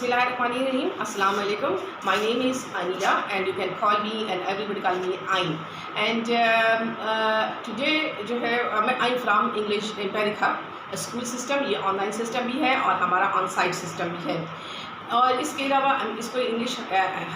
Bismillahirrahmanirrahim. Assalamu alaikum. My name is Anila and you can call me and everybody call me Ain. And today जो है I'm from English Empirica school system, ये online system भी है और हमारा on site system भी है। और इसके अलावा हम इसको इंग्लिश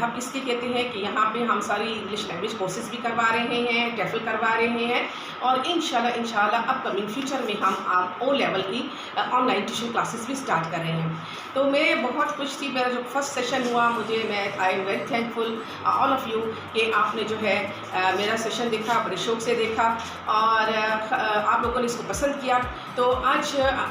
हब इसलिए कहते हैं कि यहाँ पे हम सारी इंग्लिश लैंग्वेज कोर्सेज भी करवा रहे हैं, टेफल करवा रहे हैं और इंशाल्लाह अपकमिंग फ्यूचर में हम ओ लेवल की ऑनलाइन ट्यूशन क्लासेस भी स्टार्ट कर रहे हैं। तो मैं बहुत खुश थी, मेरा जो फर्स्ट सेशन हुआ I am very thankful all of you कि आपने जो है मेरा सेशन देखा, बड़े शौक़ से देखा और आप लोगों ने इसको पसंद किया। तो आज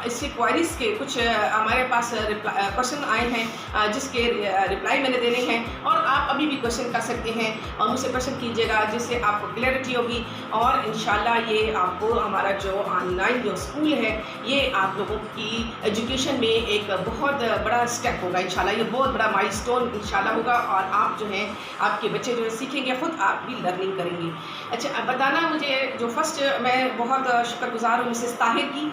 इसके क्वारीज़ के कुछ हमारे पास क्वेश्चन आए हैं जिसके रिप्लाई मैंने देने हैं और आप अभी भी क्वेश्चन कर सकते हैं और मुझसे क्वेश्चन कीजिएगा जिससे आपको क्लैरिटी होगी और इंशाल्लाह ये आपको हमारा जो ऑनलाइन जो स्कूल है ये आप लोगों की एजुकेशन में एक बहुत बड़ा स्टेप होगा। इंशाल्लाह ये बहुत बड़ा माइलस्टोन इंशाल्लाह होगा और आप जो है आपके बच्चे जो है सीखेंगे, ख़ुद आप भी लर्निंग करेंगे। अच्छा, बताना मुझे जो फर्स्ट मैं बहुत शुक्रगुजार हूँ मिसेस ताहिर की,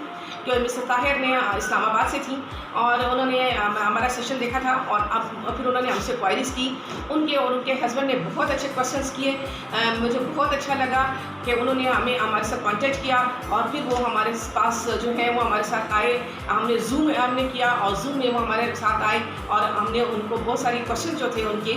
क्योंकि मिसेस ताहिर ने इस्लामाबाद से थी और उन्होंने हमारा सेशन देखा था और अब फिर उन्होंने हमसे क्वायरीज़ की। उनके और उनके हस्बैंड ने बहुत अच्छे क्वेश्चंस किए। मुझे बहुत अच्छा लगा कि उन्होंने हमारे साथ कांटेक्ट किया और फिर वो हमारे पास जो है वो हमारे साथ आए। हमने जूम हमने किया और जूम में वो हमारे साथ आए और हमने उनको बहुत सारी क्वेश्चन जो थे उनके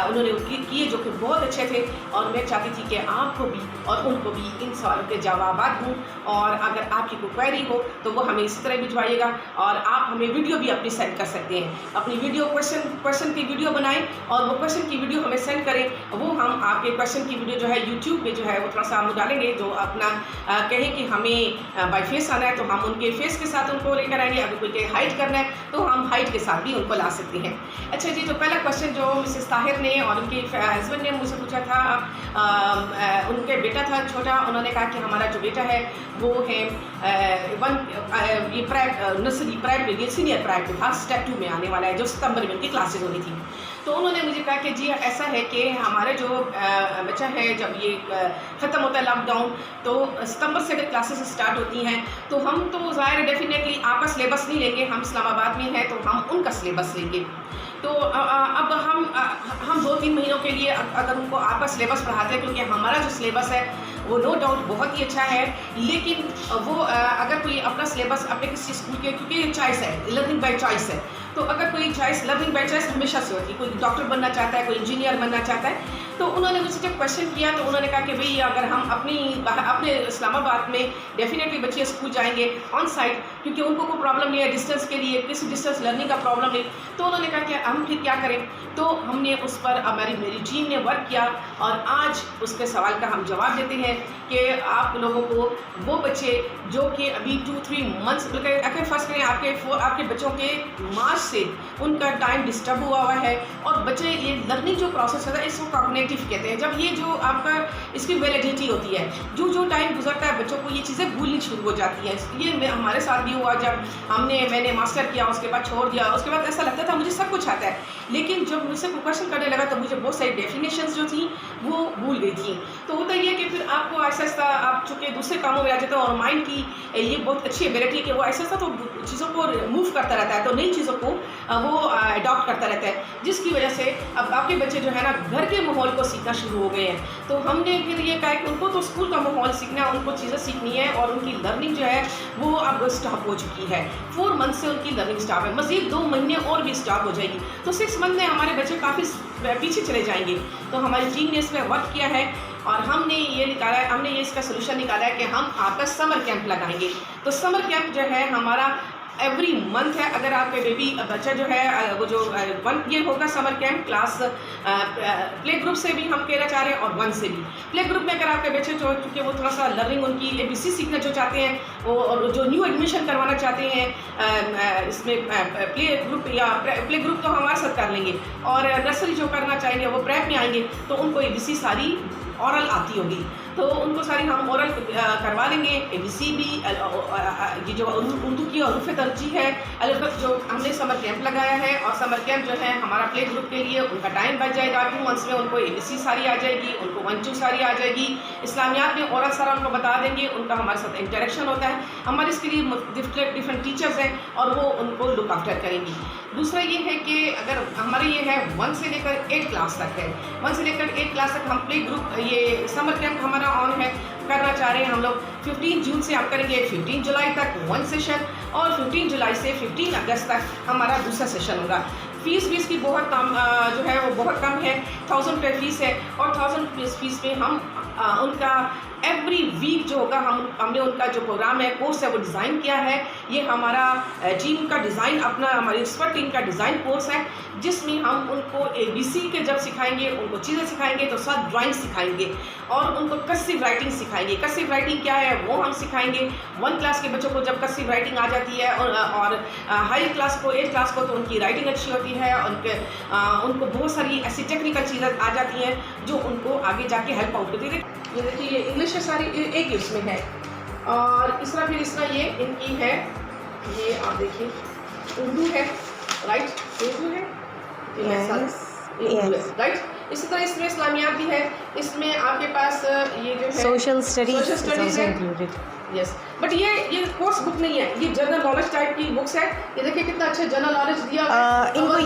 उन्होंने किए जो कि बहुत अच्छे थे और मैं चाहती थी कि आपको भी और उनको भी इन सवालों के जवाब दूँ। और अगर आपकी कोई क्वेरी हो तो वो हमें इसी तरह भिजवाइएगा और आप हमें वीडियो भी अपनी सेंड कर सकते हैं। अपनी वीडियो क्वेश्चन की वीडियो बनाएं और वो क्वेश्चन की वीडियो हमें सेंड करें। वो हम आपके क्वेश्चन की वीडियो जो है यूट्यूब पे जो है वो थोड़ा सा हम डालेंगे। जो अपना कहें कि हमें बाई फेस आना है तो हम उनके फेस के साथ उनको लेकर आएंगे। अगर कोई के हाइट करना है तो हम हाइट के साथ भी उनको ला सकते हैं। अच्छा जी, तो पहला क्वेश्चन जो मिसेस ताहिर ने और उनके हस्बैंड ने मुझसे पूछा था, उनके बेटा था छोटा, उन्होंने कहा कि हमारा जो बेटा है वो है नर्सरी प्राइवेट ये सीनियर प्राइवेट था, स्टेप 2 में आने वाला है, जो सितंबर में उनकी क्लासेज होनी थी। तो उन्होंने मुझे कहा कि जी ऐसा है कि हमारे जो बच्चा है जब ये ख़त्म होता है लॉकडाउन तो सितंबर से अगर क्लासेस स्टार्ट होती हैं तो हम तो ज़ाहिर डेफिनेटली आपका सिलेबस नहीं लेंगे, हम इस्लामाबाद में हैं तो हम उनका सिलेबस लेंगे। तो अब हम 2-3 महीनों के लिए अगर उनको आपका सिलेबस पढ़ाते हैं, क्योंकि हमारा जो सिलेबस है वो नो डाउट बहुत ही अच्छा है, लेकिन वो अगर कोई अपना सिलेबस अपने किसी स्कूल के, क्योंकि ये चॉइस है, लर्निंग बाय चॉइस है, तो अगर कोई चॉइस लर्निंग बाय चॉइस हमेशा से होती है, कोई डॉक्टर बनना चाहता है, कोई इंजीनियर बनना चाहता है। तो उन्होंने मुझसे जब क्वेश्चन किया तो उन्होंने कहा कि भाई अगर हम अपने इस्लामाबाद में डेफिनेटली बच्चे स्कूल जाएंगे ऑन साइट, क्योंकि उनको कोई प्रॉब्लम नहीं है डिस्टेंस के लिए, किसी डिस्टेंस लर्निंग का प्रॉब्लम नहीं। तो उन्होंने कहा कि हम फिर क्या करें। तो हमने उस पर मेरी टीम ने वर्क किया और आज उसके सवाल का हम जवाब देते हैं कि आप लोगों को वो बच्चे जो कि अभी 2-3 मंथ्स अगर फर्स्ट करें आपके बच्चों के मार्च से उनका टाइम डिस्टर्ब हुआ है और बच्चे ये लर्निंग जो प्रोसेस होता है इसको कॉग्निटिव कहते हैं। जब ये जो आपका इसकी वैलिडिटी होती है, जो टाइम गुजरता है बच्चों को ये चीज़ें भूलनी शुरू हो जाती हैं। ये हमारे साथ भी हुआ, जब मैंने मास्टर किया उसके बाद छोड़ दिया, उसके बाद ऐसा लगता था मुझे सब कुछ आता है, लेकिन जब मुझसे क्वेश्चन करने लगा तो मुझे बहुत सारी डेफिनेशंस जो थी वो भूल गई थी। तो होता ये कि फिर आपको ऐसा ऐसा आप चूँकि दूसरे कामों में आ जाते हो और माइंड की ये बहुत अच्छी एबिलिटी है कि वो ऐसा तो चीज़ों को मूव करता रहता है, तो नई चीज़ों को वो अडॉप्ट करता रहता है, जिसकी वजह से अब आपके बच्चे जो है ना घर के माहौल को सीखना शुरू हो गए हैं। तो हमने फिर ये कहा कि उनको तो स्कूल का माहौल सीखना है, उनको चीज़ें सीखनी है और उनकी लर्निंग जो है वो अब स्टॉप हो चुकी है। 4 मंथ से उनकी लर्निंग स्टॉप है, मज़ीद 2 महीने और भी स्टॉप हो जाएगी, तो 6 मंथ में हमारे बच्चे काफ़ी पीछे चले जाएंगे। तो हमारी टीम ने इस पर वर्क किया है और हमने ये इसका सोल्यूशन निकाला है कि हम आपका समर कैंप लगाएंगे। तो समर कैंप जो है हमारा एवरी मंथ है। अगर आपके बेबी बच्चा जो है वो जो 1 ये होगा summer camp class play group से भी हम कहना चाह रहे हैं और 1 से भी। प्ले ग्रुप में अगर आपके बच्चे जो चूँकि वो थोड़ा सा लर्निंग उनकी ABC सीखना जो चाहते हैं वो और जो न्यू एडमिशन करवाना चाहते हैं इसमें प्ले ग्रुप तो हमारे साथ कर लेंगे और नर्सरी जो करना चाहेंगे वो प्रेप में आएंगे तो उनको ABC सारी औरल आती होगी, तो उनको सारी हम औरल करवा लेंगे। ABC भी ये जो उर्दू की हरूफ तरजीह है अलफत जो हमने समर कैंप लगाया है और समर कैंप जो है हमारा प्ले ग्रुप के लिए उनका टाइम बच जाएगा। 2 मंथ्स में उनको ABC सारी आ जाएगी, उनको 1-2 सारी आ जाएगी। इस्लामियात में औरल सारा उनको बता देंगे, उनका हमारे साथ इंटरेक्शन होता है, हमारे इसके लिए डिफरेंट टीचर्स हैं और वो उनको लुक आफ्टर करेंगी। दूसरा ये है कि अगर हमारे ये है 1 से लेकर 8 क्लास तक है, 1 से लेकर 8 क्लास तक हम प्ले ग्रुप, ये समर कैंप हमारा ऑन है, करना चाह रहे हैं हम लोग। 15 जून से हम करेंगे 15 जुलाई तक 1 सेशन और 15 जुलाई से 15 अगस्त तक हमारा दूसरा सेशन होगा। फीस भी इसकी बहुत कम जो है वो बहुत कम है, 1000 रुपये फ़ीस है और 1000 फीस में हम उनका एवरी वीक जो होगा हमने उनका जो प्रोग्राम है, कोर्स है, वो डिज़ाइन किया है। ये हमारा टीम का डिज़ाइन, अपना हमारी एक्सपर्ट टीम का डिज़ाइन कोर्स है, जिसमें हम उनको ABC के जब सिखाएंगे, उनको चीज़ें सिखाएंगे तो साथ ड्राइंग सिखाएंगे और उनको कर्सिव राइटिंग सिखाएंगे। कर्सिव राइटिंग क्या है वो हम सिखाएंगे। 1 क्लास के बच्चों को जब कर्सिव राइटिंग आ जाती है और हाई क्लास को 8 क्लास को तो उनकी राइटिंग अच्छी होती है, उनको बहुत सारी ऐसी टेक्निकल चीज़ें आ जाती हैं जो उनको आगे जाके हेल्प आउट करती है। ये देखिए, ये इंग्लिश है सारी एक ही उसमें है और इस तरह ये इनकी है, ये आप देखिए उर्दू है, राइट, उर्दू है, राइट। इसी तरह इसमें इस्लामियात भी है, इसमें आपके पास ये जो है सोशल स्टडीज है इंक्लूडेड। यस, बट ये कोर्स बुक नहीं है, ये जनरल नॉलेज टाइप की बुक्स है। ये देखिए कितना अच्छा जनरल नॉलेज दिया इनको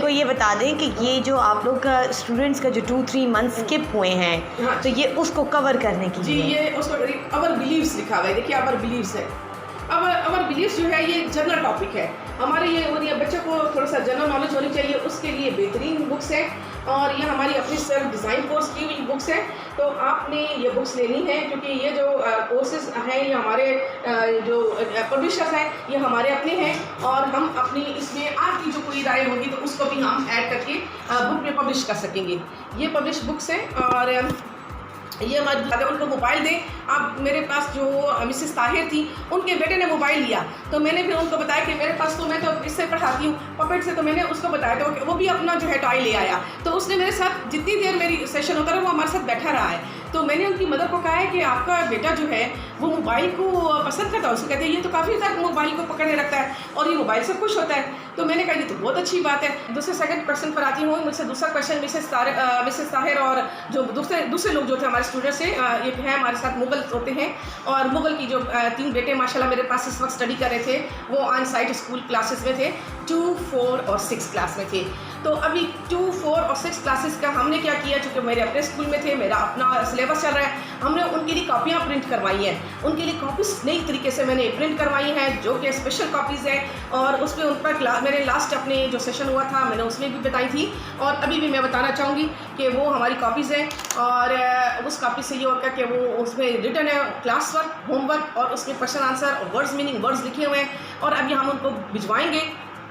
ये बता दें कि ये जो आप लोग का स्टूडेंट्स का जो 2-3 मंथ स्किप हुए हैं, हाँ, तो ये उसको कवर करने की जी, ये उसको अवर बिलीव्स लिखा हुआ है। देखिए अवर बिलीव्स है, अवर बिलीव्स जो है ये जनरल टॉपिक है हमारे, ये बच्चों को थोड़ा सा जनरल नॉलेज होनी चाहिए, उसके लिए बेहतरीन बुक्स है और ये हमारी अपनी सेल्फ डिज़ाइन कोर्स की हुई बुक्स है। तो आपने ये बुक्स लेनी है क्योंकि ये जो कोर्सेज हैं ये हमारे जो पब्लिशर्स हैं ये हमारे अपने हैं और हम अपनी इसमें आपकी जो कोई राय होगी तो उसको भी हम ऐड करके बुक में पब्लिश कर सकेंगे। ये पब्लिश बुक्स हैं और ये हमारे उनको मोबाइल दें। अब मेरे पास जो मिसेस ताहिर थी, उनके बेटे ने मोबाइल लिया तो मैंने फिर उनको बताया कि मेरे पास तो मैं तो इससे पढ़ाती हूँ पपेट से, तो मैंने उसको बताया तो वो भी अपना जो है टॉय ले आया। तो उसने मेरे साथ जितनी देर मेरी सेशन होता रहा वो हमारे साथ बैठा रहा है। तो मैंने उनकी मदर को कहा है कि आपका बेटा जो है वो मोबाइल को पसंद करता है। उसको कहते हैं ये तो काफ़ी तक मोबाइल को पकड़े रखता है और ये मोबाइल से खुश होता है। तो मैंने कहा ये तो बहुत अच्छी बात है। दूसरे सेकंड क्वेश्चन पर आती हूँ। मुझसे दूसरा क्वेश्चन मिसेस ताहिर और जो दूसरे लोग जो थे हमारे स्टूडेंट्स से एक है हमारे साथ मुगल होते हैं और मुगल की जो 3 बेटे माशाल्लाह मेरे पास इस वक्त स्टडी कर रहे थे, वो ऑन साइट स्कूल क्लासेस में थे, 2, 4 और 6 क्लास में थे। तो अभी 2, 4 और 6 क्लासेस का हमने क्या किया, चूँकि मेरे अपने स्कूल में थे, मेरा अपना सिलेबस चल रहा है, हमने उनके लिए कॉपियाँ प्रिंट करवाई हैं। उनके लिए कॉपीज़ नई तरीके से मैंने प्रिंट करवाई हैं जो कि स्पेशल कॉपीज़ हैं और उसमें उन पर मैंने लास्ट अपने जो सेशन हुआ था मैंने उसमें भी बताई थी और अभी भी मैं बताना चाहूँगी कि वो हमारी कॉपीज़ हैं और उस कॉपी से ये होगा कि वो उसमें रिटर्न है क्लास वर्क, होमवर्क और उसमें क्वेश्चन आंसर और वर्ड्स मीनिंग वर्ड्स लिखे हुए हैं और अभी हम उनको भिजवाएंगे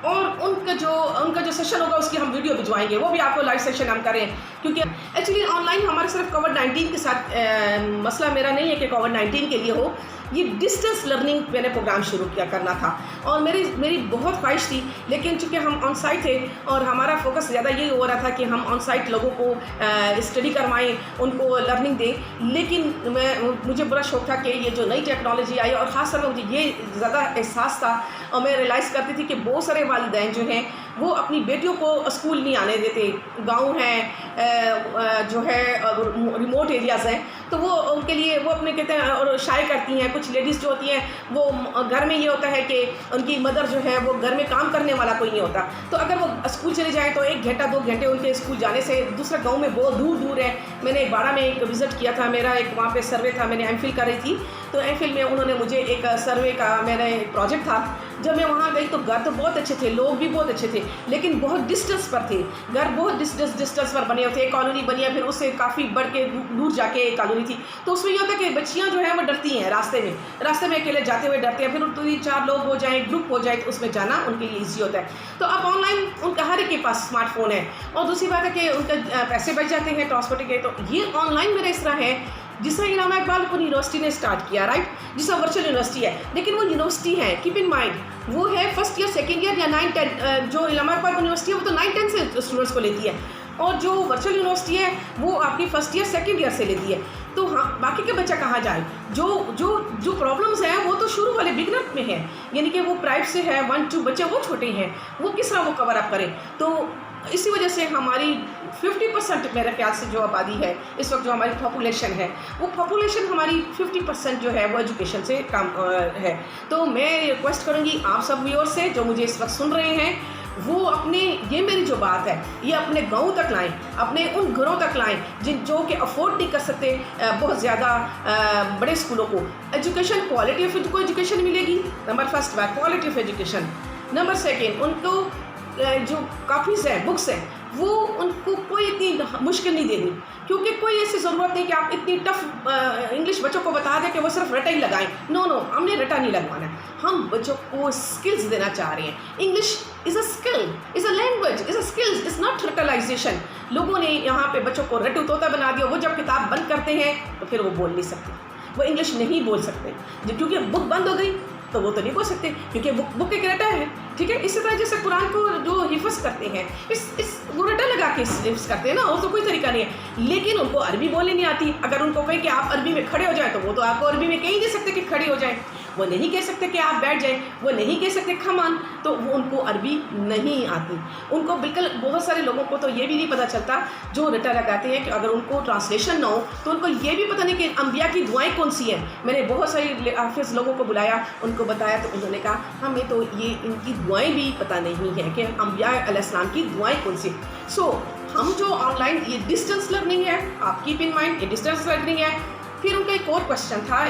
और उनका जो सेशन होगा उसकी हम वीडियो भिजवाएंगे, वो भी आपको लाइव सेशन हम करें। क्योंकि एक्चुअली ऑनलाइन हमारे सिर्फ कोविड-19 के साथ मसला मेरा नहीं है कि कोविड-19 के लिए हो, ये डिस्टेंस लर्निंग मैंने प्रोग्राम शुरू किया करना था और मेरी बहुत ख्वाहिश थी, लेकिन चूँकि हम ऑन साइट थे और हमारा फोकस ज़्यादा यही हो रहा था कि हम ऑन साइट लोगों को स्टडी करवाएं, उनको लर्निंग दें। लेकिन मुझे बड़ा शौक था कि ये जो नई टेक्नोलॉजी आई और ख़ास तौर पर मुझे ये ज़्यादा एहसास था और मैं रियलाइज़ करती थी कि बहुत सारे वालिदैन जो हैं वो अपनी बेटियों को स्कूल नहीं आने देते। गाँव हैं जो है रिमोट एरियाज़ हैं तो वो उनके लिए वो अपने कहते हैं और शाये करती हैं। कुछ लेडीज़ जो होती हैं वो घर में ये होता है कि उनकी मदर जो है वो घर में काम करने वाला कोई नहीं होता, तो अगर वो स्कूल चले जाएँ तो 1 घंटा 2 घंटे उनके स्कूल जाने से दूसरा गांव में बहुत दूर है। मैंने बाड़ा में एक विज़िट किया था, मेरा एक वहाँ पे सर्वे था, मैंने एमफिल कर रही थी तो एमफिल में उन्होंने मुझे एक सर्वे का मेरा एक प्रोजेक्ट था। जब मैं वहाँ गई तो घर तो बहुत अच्छे थे, लोग भी बहुत अच्छे थे, लेकिन बहुत डिस्टेंस पर थे। घर बहुत डिस्टेंस पर बने होते, एक कॉलोनी बनी है, फिर उससे काफ़ी बढ़ के दूर जाके एक कॉलोनी थी। तो उसमें ये होता है कि बच्चियाँ जो हैं वो डरती हैं रास्ते में अकेले जाते हुए डरते हैं, फिर 3-4 लोग हो जाएँ, ग्रुप हो जाए तो उसमें जाना उनके लिए ईजी होता है। तो अब ऑनलाइन उनका हर एक के पास स्मार्टफोन है और दूसरी बात है कि उनका पैसे बच जाते हैं ट्रांसपोर्ट के। तो ये ऑनलाइन मेरा इस तरह है जिस तरह इलामा इकबाल को यूनिवर्सिटी ने स्टार्ट किया, राइट, जिस तरह वर्चुअल यूनिवर्सिटी है, लेकिन वो यूनिवर्सिटी है, कीप इन माइंड वो है फर्स्ट ईयर, सेकेंड ईयर या 9-10। जो इलामा इकबाल यूनिवर्सिटी है वो तो 9-10 से स्टूडेंट्स को लेती है और जो वर्चुअल यूनिवर्सिटी है वो आपकी फर्स्ट ईयर सेकंड ईयर से लेती है। तो हाँ, बाकी के बच्चा कहाँ जाए? जो जो जो प्रॉब्लम्स हैं वो तो शुरू वाले बिगनर में है, यानी कि वो प्राइवेट से है, 1-2 बच्चे वो छोटे हैं, वो किस तरह वो कवर अप करें? तो इसी वजह से हमारी 50% मेरे ख्याल से जो आबादी है इस वक्त, जो हमारी पॉपुलेशन है, वो पॉपुलेशन हमारी 50% जो है वो एजुकेशन से कम है। तो मैं रिक्वेस्ट करूँगी आप सब व्यूअर्स से जो मुझे इस वक्त सुन रहे हैं, वो अपने, ये मेरी जो बात है ये अपने गाँव तक लाएं, अपने उन घरों तक लाएं जो कि अफोर्ड नहीं कर सकते बहुत ज़्यादा बड़े स्कूलों को। एजुकेशन, क्वालिटी ऑफ एजुकेशन मिलेगी, नंबर फर्स्ट बात quality of education. Number second, उनको जो कॉपीज़ हैं, बुक्स हैं, वो उनको कोई इतनी मुश्किल नहीं देनी, क्योंकि कोई ऐसी ज़रूरत नहीं कि आप इतनी टफ इंग्लिश बच्चों को बता दें कि वो सिर्फ रटा ही लगाएं। नो, हमने रटा नहीं लगवाना है, हम बच्चों को स्किल्स देना चाह रहे हैं। English is a skill, is a language, is a skills, is not रटलाइजेशन। लोगों ने यहाँ पे बच्चों को रटू तोता बना दिया, वो जब किताब बंद करते हैं तो फिर वो बोल नहीं सकते, वो इंग्लिश नहीं बोल सकते, क्योंकि बुक बंद हो गई तो वो तो नहीं बोल सकते, क्योंकि बुक एक रटा है। ठीक है, इसी तरह जैसे कुरान को जो हिफ्ज़ करते हैं, इस वो रटा लगा के हिफ्ज़ करते हैं ना, और तो कोई तरीका नहीं है। लेकिन उनको अरबी बोलनी नहीं आती। अगर उनको कहें कि आप अरबी में खड़े हो जाए, तो वो तो आपको अरबी में कह ही नहीं सकते कि खड़े हो जाए, वो नहीं कह सकते कि आप बैठ जाएं, वो नहीं कह सकते खमान, तो वो उनको अरबी नहीं आती। उनको बिल्कुल, बहुत सारे लोगों को तो ये भी नहीं पता चलता जो रटा लगाते हैं, कि अगर उनको ट्रांसलेशन ना हो तो उनको ये भी पता नहीं कि अंबिया की दुआएं कौन सी हैं। मैंने बहुत सारे हाफिज़ लोगों को बुलाया, उनको बताया, तो उन्होंने कहा हमें तो ये इनकी दुआएं भी पता नहीं है कि अंबिया अलैहिस्सलाम की दुआएं कौन सी। सो हम जो ऑनलाइन ये डिस्टेंस लर्निंग है, आप कीप इन माइंड ये डिस्टेंस लर्निंग है। फिर उनका एक और क्वेश्चन था